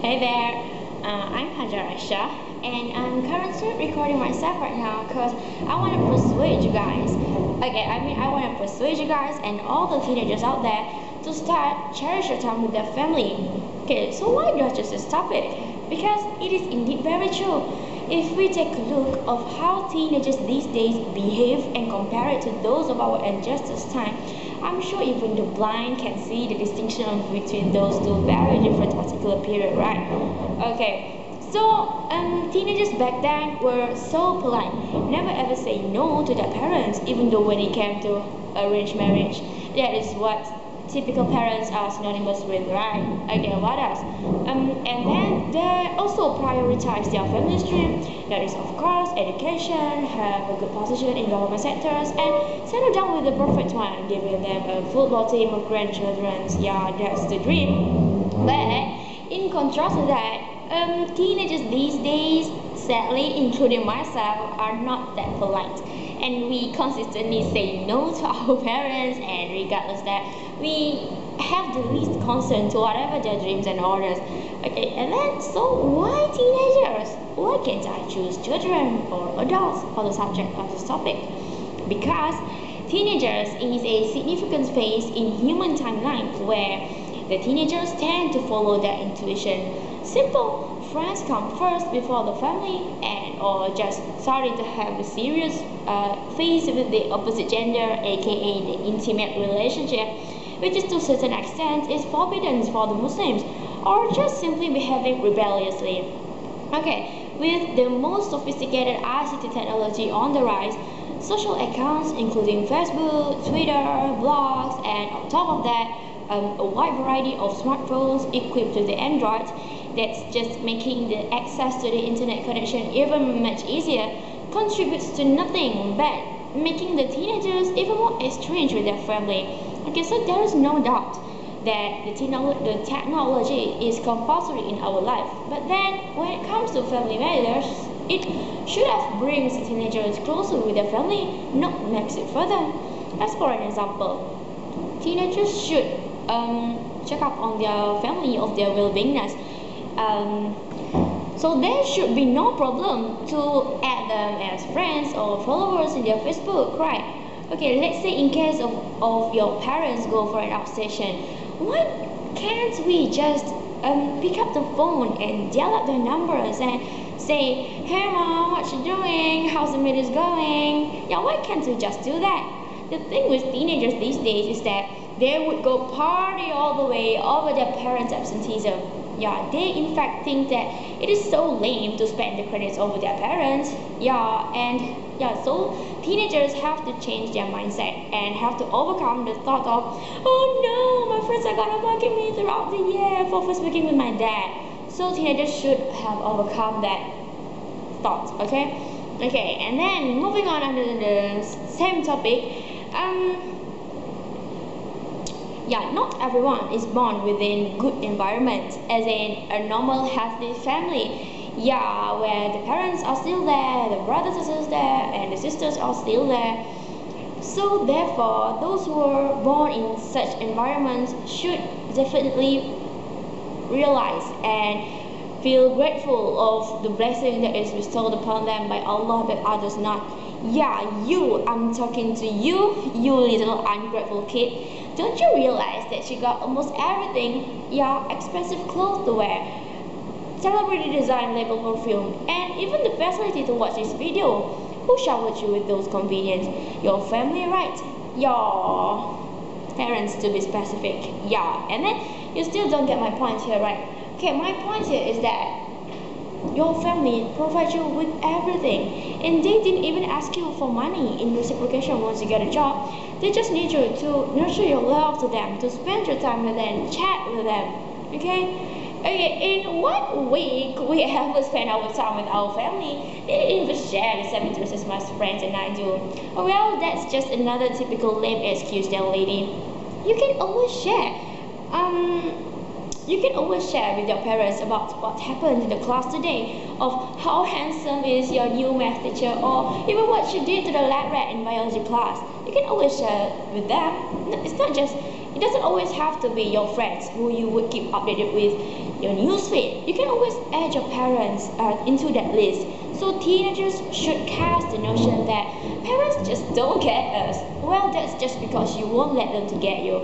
Hey there, I'm Hajar Aishah, and I'm currently recording myself right now because I want to persuade you guys. I want to persuade you guys and all the teenagers out there to start cherish your time with their family. Okay, so why do I choose this topic? Because it is indeed very true. If we take a look of how teenagers these days behave and compare it to those of our ancestors' time, I'm sure even the blind can see the distinction between those two very different particular period, right? Okay, so teenagers back then were so polite, never ever say no to their parents, even though when it came to arranged marriage. That is what typical parents are synonymous with, right? Okay, what else? And then they also prioritize their family stream. That is, of course, education, have a good position in government sectors, and settle down with the perfect one, giving them a football team of grandchildren. Yeah, that's the dream. But in contrast to that, teenagers these days, sadly, including myself, are not that polite. And we consistently say no to our parents, and regardless that, we have the least concern to whatever their dreams and orders. Okay, and then, so why teenagers? Why can't I choose children or adults for the subject of this topic? Because teenagers is a significant phase in human timeline where the teenagers tend to follow their intuition. Simple, friends come first before the family, and or just starting to have a serious phase with the opposite gender, aka the intimate relationship, which is to a certain extent is forbidden for the Muslims, or just simply behaving rebelliously. Okay, with the most sophisticated ICT technology on the rise, social accounts including Facebook, Twitter, blogs, and on top of that, a wide variety of smartphones equipped with the Android, that's just making the access to the internet connection even much easier, contributes to nothing but making the teenagers even more estranged with their family. Okay, so there is no doubt that the technology is compulsory in our life. But then, when it comes to family matters, it should have brings teenagers closer with their family, not makes it further. As for an example, teenagers should check up on their family of their well-beingness. So there should be no problem to add them as friends or followers in their Facebook, right? Okay, let's say in case of your parents go for an outstation, why can't we just pick up the phone and dial up their numbers and say, hey mom, what you doing? How's the meetings going? Yeah, why can't we just do that? The thing with teenagers these days is that they would go party all the way over their parents' absenteeism. Yeah, they in fact think that it is so lame to spend the credits over their parents. So teenagers have to change their mindset and have to overcome the thought of, oh no, my friends are gonna bugging me throughout the year for first speaking with my dad. So teenagers should have overcome that thought, okay? Okay, and then moving on under the same topic, not everyone is born within good environment, as in a normal healthy family. Yeah, where the parents are still there, the brothers are still there, and the sisters are still there. So therefore, those who are born in such environments should definitely realize and feel grateful of the blessing that is bestowed upon them by Allah, but others not. Yeah, I'm talking to you, you little ungrateful kid. Don't you realize that you got almost everything? Yeah, expensive clothes to wear, celebrity design label perfume, and even the facility to watch this video. Who showered you with those conveniences? Your family, right? Your parents, to be specific. Yeah, and then you still don't get my point here, right? Okay, my point here is that your family provides you with everything, and they didn't even ask you for money in reciprocation once you get a job. They just need you to nurture your love to them, to spend your time with them, chat with them. Okay, in what way could we ever spend our time with our family? They didn't even share the same interests as my friends and I do. Oh, well, that's just another typical lame excuse there, lady. You can always share. You can always share with your parents about what happened in the class today, of how handsome is your new math teacher, or even what you did to the lab rat in biology class. You can always share with them. It's not just It doesn't always have to be your friends who you would keep updated with your newsfeed. You can always add your parents into that list. So teenagers should cast the notion that parents just don't get us. Well, that's just because you won't let them to get you.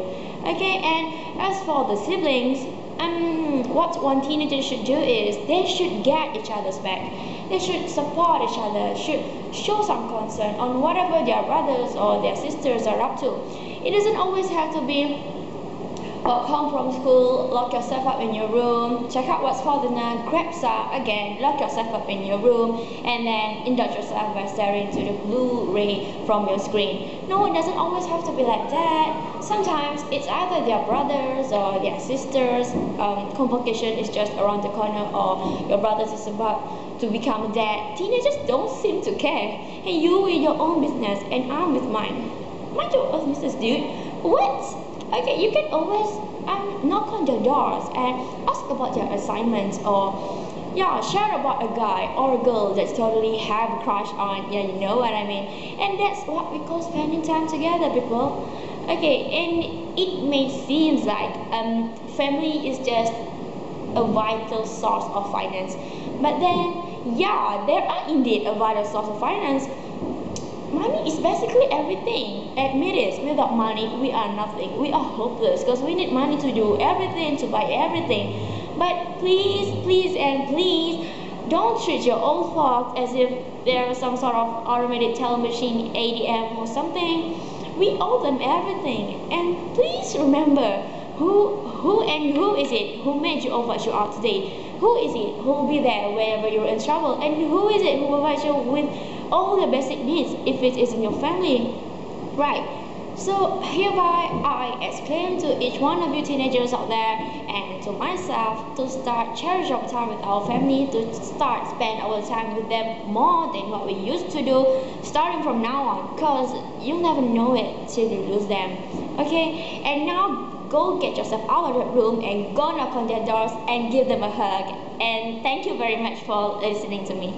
Okay, and as for the siblings, what one teenager should do is they should get each other's back. They should support each other, should show some concern on whatever their brothers or their sisters are up to. It doesn't always have to be home from school, lock yourself up in your room, check out what's for dinner, grab some, again, lock yourself up in your room, and then indulge yourself by staring to the blue ray from your screen. No, it doesn't always have to be like that. Sometimes it's either their brothers or their sisters, convocation is just around the corner, or your brothers is about to become a dad. Teenagers don't seem to care. Hey, you with your own business and I'm with mine. Mind your own business, dude. What? Okay, you can always knock on their doors and ask about their assignments, or share about a guy or a girl that's totally have a crush on. Yeah, you know what I mean. And that's what we call spending time together, people. Okay, and it may seem like family is just a vital source of finance, but then there are indeed a vital source of finance. Money is basically everything. Admit it, without money we are nothing. We are hopeless because we need money to do everything, to buy everything. But please, please and please, don't treat your old folks as if they're some sort of automated teller machine, ATM or something. We owe them everything. And please remember, who is it who made you all what you are today? Who is it who will be there wherever you're in trouble? And who is it who will provide you with all the basic needs if it is in your family? Right. So hereby I exclaim to each one of you teenagers out there and to myself to start cherish our time with our family, to start spend our time with them more than what we used to do starting from now on, because you'll never know it till you lose them. Okay, and now go get yourself out of that room and go knock on their doors and give them a hug. And thank you very much for listening to me.